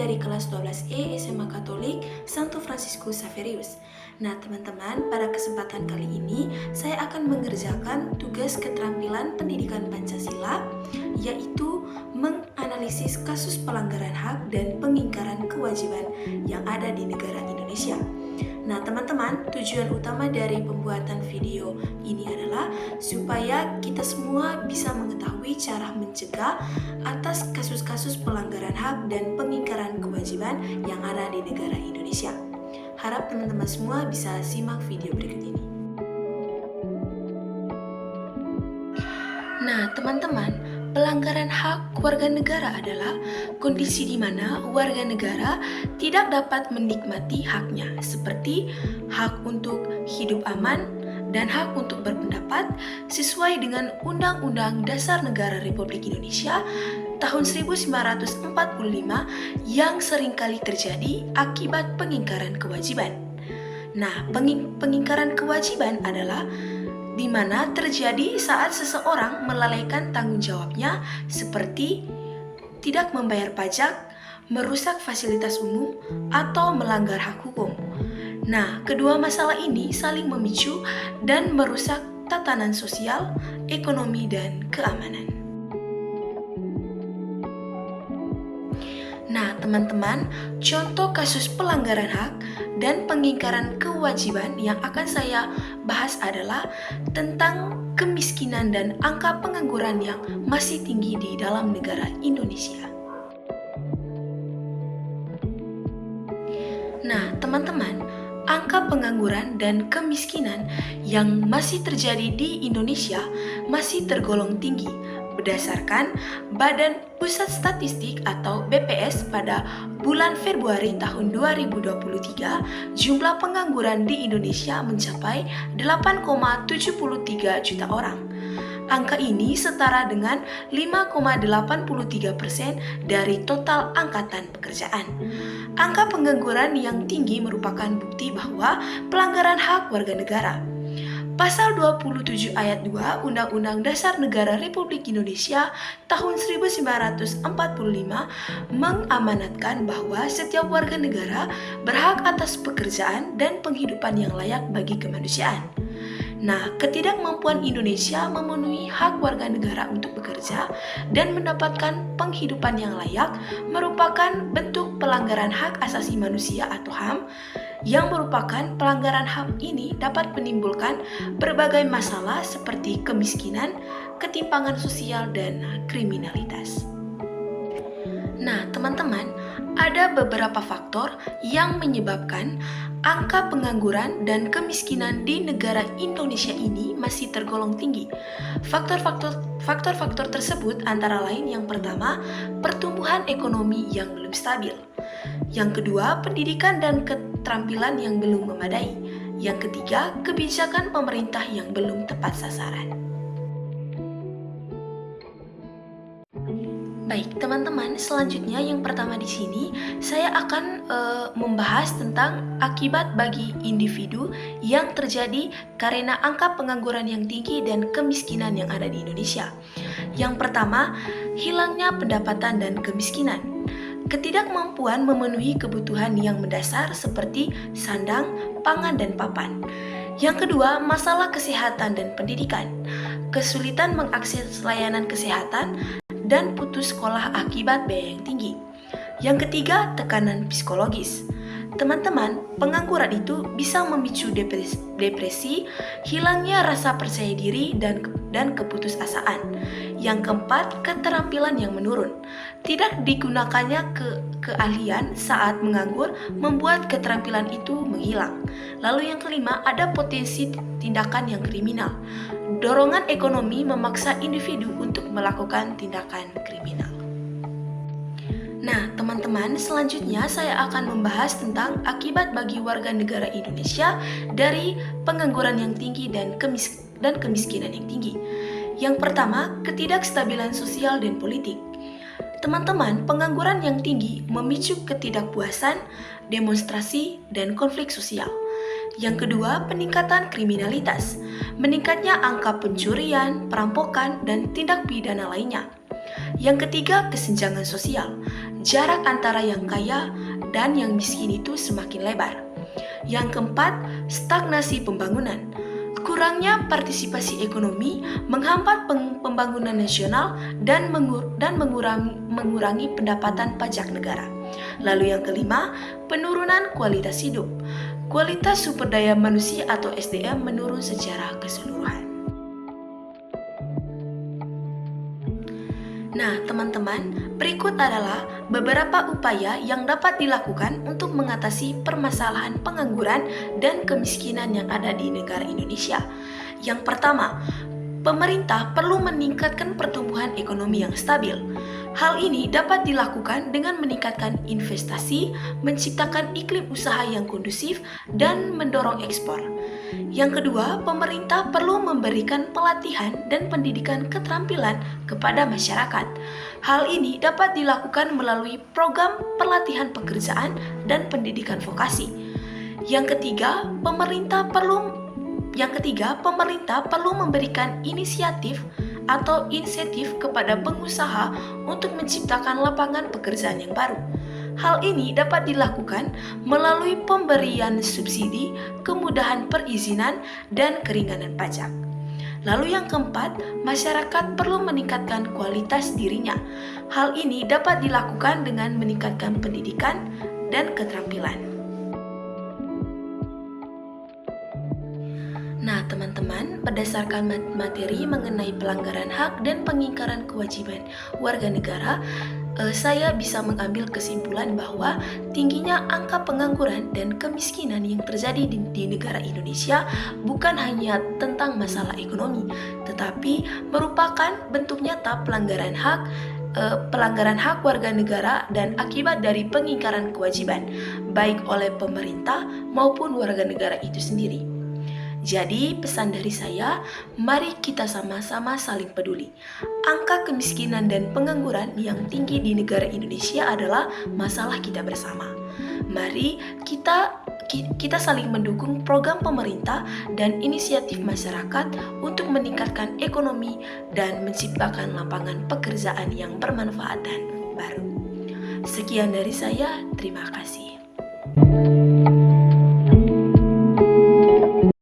dari kelas 12E SMA Katolik Santo Fransiskus Xaverius. Nah teman-teman, pada kesempatan kali ini saya akan mengerjakan tugas keterampilan pendidikan Pancasila, yaitu menganalisis kasus pelanggaran hak dan pengingkaran kewajiban yang ada di negara Indonesia. Nah teman-teman, tujuan utama dari pembuatan video ini adalah supaya kita semua bisa mengetahui cara mencegah atas kasus-kasus pelanggaran hak dan pengingkaran kewajiban yang ada di negara Indonesia. Harap teman-teman semua bisa simak video berikut ini. Nah teman-teman, pelanggaran hak warga negara adalah kondisi di mana warga negara tidak dapat menikmati haknya, seperti hak untuk hidup aman dan hak untuk berpendapat sesuai dengan Undang-Undang Dasar Negara Republik Indonesia tahun 1945 yang seringkali terjadi akibat pengingkaran kewajiban. Nah, pengingkaran kewajiban adalah di mana terjadi saat seseorang melalaikan tanggung jawabnya seperti tidak membayar pajak, merusak fasilitas umum, atau melanggar hak hukum. Nah, kedua masalah ini saling memicu dan merusak tatanan sosial, ekonomi, dan keamanan. Nah, teman-teman, contoh kasus pelanggaran hak dan pengingkaran kewajiban yang akan saya bahas adalah tentang kemiskinan dan angka pengangguran yang masih tinggi di dalam negara Indonesia. Nah, teman-teman, angka pengangguran dan kemiskinan yang masih terjadi di Indonesia masih tergolong tinggi berdasarkan Badan Pusat Statistik atau BPS pada bulan Februari tahun 2023, jumlah pengangguran di Indonesia mencapai 8,73 juta orang. Angka ini setara dengan 5,83% dari total angkatan pekerjaan. Angka pengangguran yang tinggi merupakan bukti bahwa pelanggaran hak warga negara. Pasal 27 ayat 2 Undang-Undang Dasar Negara Republik Indonesia tahun 1945 mengamanatkan bahwa setiap warga negara berhak atas pekerjaan dan penghidupan yang layak bagi kemanusiaan. Nah, ketidakmampuan Indonesia memenuhi hak warga negara untuk bekerja dan mendapatkan penghidupan yang layak merupakan bentuk pelanggaran hak asasi manusia atau HAM, yang merupakan pelanggaran HAM ini dapat menimbulkan berbagai masalah seperti kemiskinan, ketimpangan sosial, dan kriminalitas. Nah, teman-teman, ada beberapa faktor yang menyebabkan angka pengangguran dan kemiskinan di negara Indonesia ini masih tergolong tinggi. Faktor-faktor tersebut antara lain yang pertama, pertumbuhan ekonomi yang belum stabil. Yang kedua, pendidikan dan keterampilan yang belum memadai. Yang ketiga, kebijakan pemerintah yang belum tepat sasaran. Baik, teman-teman, selanjutnya yang pertama di sini saya akan membahas tentang akibat bagi individu yang terjadi karena angka pengangguran yang tinggi dan kemiskinan yang ada di Indonesia. Yang pertama, hilangnya pendapatan dan kemiskinan. Ketidakmampuan memenuhi kebutuhan yang mendasar seperti sandang, pangan, dan papan. Yang kedua, masalah kesehatan dan pendidikan. Kesulitan mengakses layanan kesehatan dan putus sekolah akibat biaya yang tinggi. Yang ketiga, tekanan psikologis. Teman-teman, pengangguran itu bisa memicu depresi, hilangnya rasa percaya diri, dan keputusasaan. Yang keempat, keterampilan yang menurun. Tidak digunakannya keahlian saat menganggur membuat keterampilan itu menghilang. Lalu yang kelima, ada potensi tindakan yang kriminal. Dorongan ekonomi memaksa individu untuk melakukan tindakan kriminal. Nah, teman-teman, selanjutnya saya akan membahas tentang akibat bagi warga negara Indonesia dari pengangguran yang tinggi dan kemiskinan yang tinggi. Yang pertama, ketidakstabilan sosial dan politik. Teman-teman, pengangguran yang tinggi memicu ketidakpuasan, demonstrasi, dan konflik sosial. Yang kedua, peningkatan kriminalitas. Meningkatnya angka pencurian, perampokan, dan tindak pidana lainnya. Yang ketiga, kesenjangan sosial. jarak antara yang kaya dan yang miskin itu semakin lebar. Yang keempat, stagnasi pembangunan. Kurangnya partisipasi ekonomi menghambat pembangunan nasional dan mengurangi pendapatan pajak negara. Lalu yang kelima, penurunan kualitas hidup. Kualitas sumber daya manusia atau SDM menurun secara keseluruhan. Nah, teman-teman, berikut adalah beberapa upaya yang dapat dilakukan untuk mengatasi permasalahan pengangguran dan kemiskinan yang ada di negara Indonesia. Yang pertama, pemerintah perlu meningkatkan pertumbuhan ekonomi yang stabil. Hal ini dapat dilakukan dengan meningkatkan investasi, menciptakan iklim usaha yang kondusif, dan mendorong ekspor. Yang kedua, pemerintah perlu memberikan pelatihan dan pendidikan keterampilan kepada masyarakat. Hal ini dapat dilakukan melalui program pelatihan pekerjaan dan pendidikan vokasi. Yang ketiga, pemerintah perlu memberikan inisiatif atau insentif kepada pengusaha untuk menciptakan lapangan pekerjaan yang baru. Hal ini dapat dilakukan melalui pemberian subsidi, kemudahan perizinan, dan keringanan pajak. Lalu yang keempat, masyarakat perlu meningkatkan kualitas dirinya. Hal ini dapat dilakukan dengan meningkatkan pendidikan dan keterampilan. Nah, teman-teman, berdasarkan materi mengenai pelanggaran hak dan pengingkaran kewajiban warga negara, saya bisa mengambil kesimpulan bahwa tingginya angka pengangguran dan kemiskinan yang terjadi di negara Indonesia bukan hanya tentang masalah ekonomi, tetapi merupakan bentuk nyata pelanggaran hak warga negara dan akibat dari pengingkaran kewajiban, baik oleh pemerintah maupun warga negara itu sendiri. Jadi pesan dari saya, mari kita sama-sama saling peduli. Angka kemiskinan dan pengangguran yang tinggi di negara Indonesia adalah masalah kita bersama. Mari kita saling mendukung program pemerintah dan inisiatif masyarakat untuk meningkatkan ekonomi dan menciptakan lapangan pekerjaan yang bermanfaat dan baru. Sekian dari saya, terima kasih.